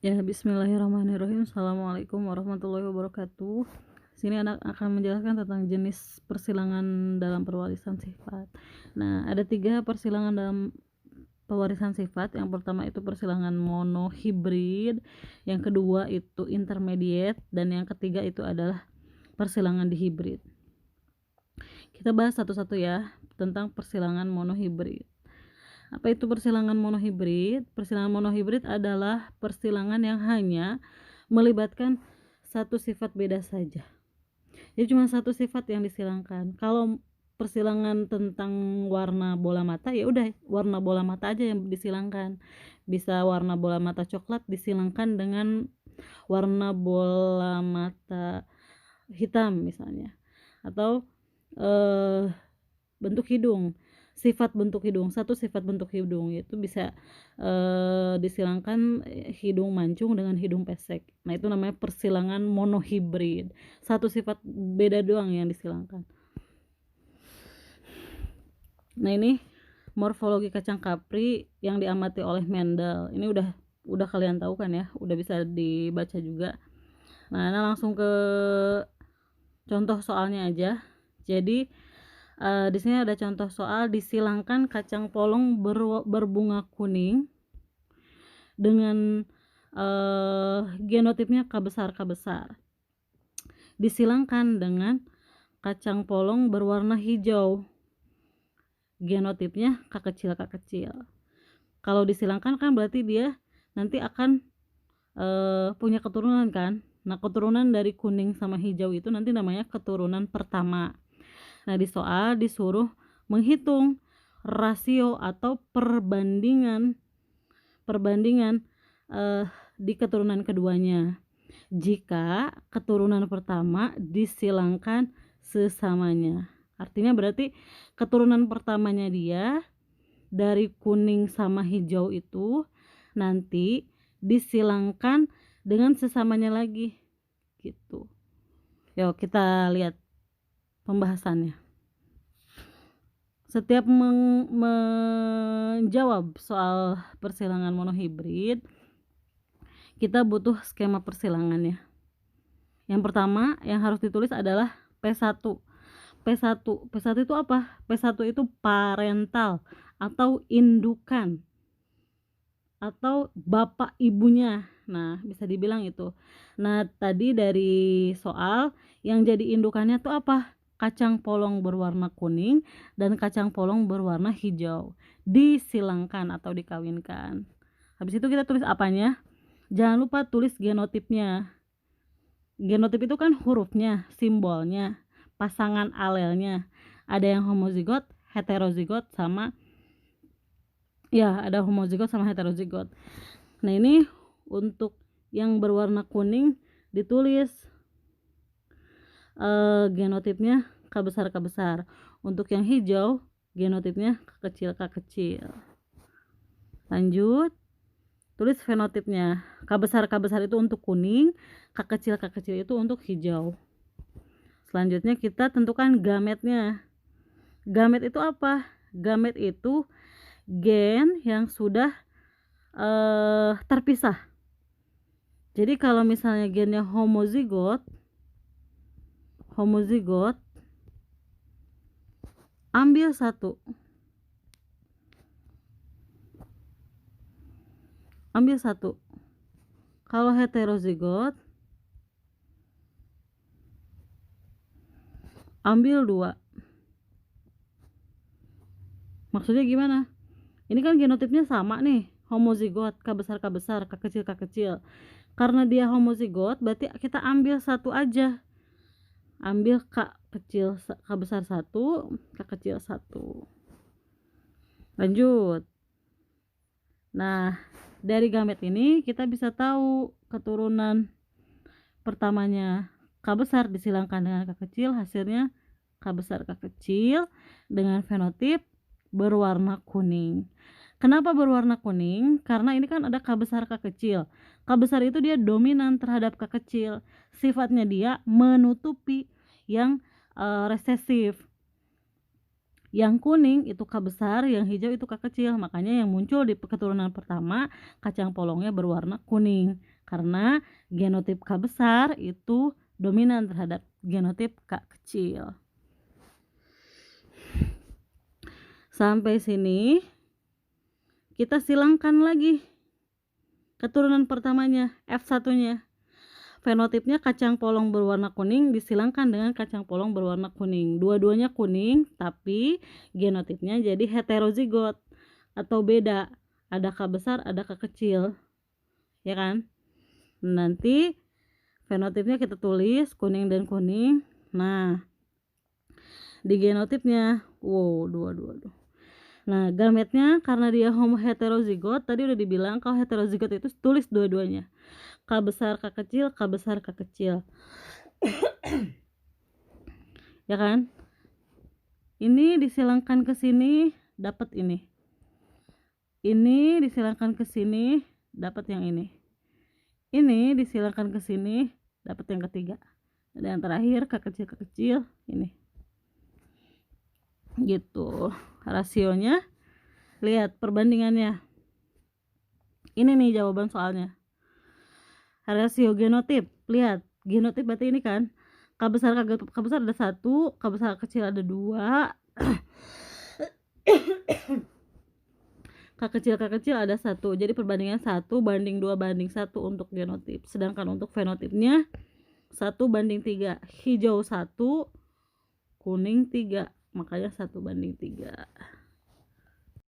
Ya, bismillahirrahmanirrahim. Assalamualaikum warahmatullahi wabarakatuh. Sini anak akan menjelaskan tentang jenis persilangan dalam pewarisan sifat. Nah, ada 3 persilangan dalam pewarisan sifat. Yang pertama itu persilangan monohibrid, yang kedua itu intermediate, dan yang ketiga itu adalah persilangan dihibrid. Kita bahas satu-satu ya tentang persilangan monohibrid. Apa itu persilangan monohibrid? Persilangan monohibrid adalah persilangan yang hanya melibatkan satu sifat beda saja. Jadi cuma satu sifat yang disilangkan. Kalau persilangan tentang warna bola mata, ya udah warna bola mata aja yang disilangkan. Bisa warna bola mata coklat disilangkan dengan warna bola mata hitam misalnya. Atau bentuk hidung, sifat bentuk hidung, satu sifat bentuk hidung itu bisa disilangkan hidung mancung dengan hidung pesek. Nah, itu namanya persilangan monohibrid. Satu sifat beda doang yang disilangkan. Nah, ini morfologi kacang kapri yang diamati oleh Mendel. Ini udah kalian tahu kan ya, udah bisa dibaca juga. Nah, langsung ke contoh soalnya aja. Jadi di sini ada contoh soal disilangkan kacang polong berbunga kuning dengan genotipnya K besar. Disilangkan dengan kacang polong berwarna hijau, genotipnya K kecil. Kalau disilangkan kan berarti dia nanti akan punya keturunan kan. Nah, keturunan dari kuning sama hijau itu nanti namanya keturunan pertama. Nah, di soal disuruh menghitung rasio atau perbandingan di keturunan keduanya jika keturunan pertama disilangkan sesamanya. Artinya berarti keturunan pertamanya dia dari kuning sama hijau itu nanti disilangkan dengan sesamanya lagi gitu. Yuk kita lihat pembahasannya. Setiap menjawab soal persilangan monohibrid, kita butuh skema persilangannya. Yang pertama yang harus ditulis adalah P1. P1 itu apa? P1 itu parental atau indukan atau bapak ibunya. Nah, bisa dibilang itu. Nah, tadi dari soal yang jadi indukannya tuh apa? Kacang polong berwarna kuning dan kacang polong berwarna hijau disilangkan atau dikawinkan. Habis itu kita tulis apanya? Jangan lupa tulis genotipnya. Genotip itu kan hurufnya, simbolnya, pasangan alelnya. Ada yang homozigot, heterozigot, sama ya ada homozigot sama heterozigot. Nah, ini untuk yang berwarna kuning ditulis genotipnya K besar. Untuk yang hijau genotipnya K kecil. Lanjut, tulis fenotipnya. K besar itu untuk kuning, K kecil itu untuk hijau. Selanjutnya kita tentukan gametnya. Gamet itu apa? Gamet itu gen yang sudah terpisah. Jadi kalau misalnya gennya homozigot ambil satu, kalau heterozigot ambil 2. Maksudnya gimana? Ini kan genotipnya sama nih, homozigot, K besar, K kecil. Karena dia homozigot berarti kita ambil satu aja, ambil K besar 1, K kecil 1. Lanjut. Nah, dari gamet ini kita bisa tahu keturunan pertamanya K besar disilangkan dengan K kecil, hasilnya K besar K kecil dengan fenotip berwarna kuning. Kenapa berwarna kuning? Karena ini kan ada K besar K kecil. K besar itu dia dominan terhadap K kecil. Sifatnya dia menutupi yang resesif. Yang kuning itu K besar, yang hijau itu K kecil. Makanya yang muncul di keturunan pertama kacang polongnya berwarna kuning. karena genotip K besar itu dominan terhadap genotip K kecil. Sampai sini kita silangkan lagi keturunan pertamanya, F1-nya. Fenotipnya kacang polong berwarna kuning disilangkan dengan kacang polong berwarna kuning. Dua-duanya kuning, tapi genotipnya jadi heterozigot atau beda. Ada K besar, ada K kecil. Ya kan? Nanti fenotipnya kita tulis kuning dan kuning. Nah, di genotipnya, dua. Nah, gametnya karena dia homo heterozigot, tadi udah dibilang kalau heterozigot itu tulis dua-duanya. K besar K kecil, K besar K kecil. Ya kan? Ini disilangkan ke sini dapat ini. Ini disilangkan ke sini dapat yang ini. Ini disilangkan ke sini dapat yang ketiga. Dan yang terakhir K kecil ini. Gitu. Rasionya lihat perbandingannya. Ini nih jawaban soalnya. Rasio genotip, lihat genotip berarti ini kan K besar ada 1, K besar kecil ada 2, K kecil ada 1. Jadi perbandingan 1:2:1 untuk genotip. Sedangkan untuk fenotipnya 1:3. Hijau 1, kuning 3. Makanya 1:3.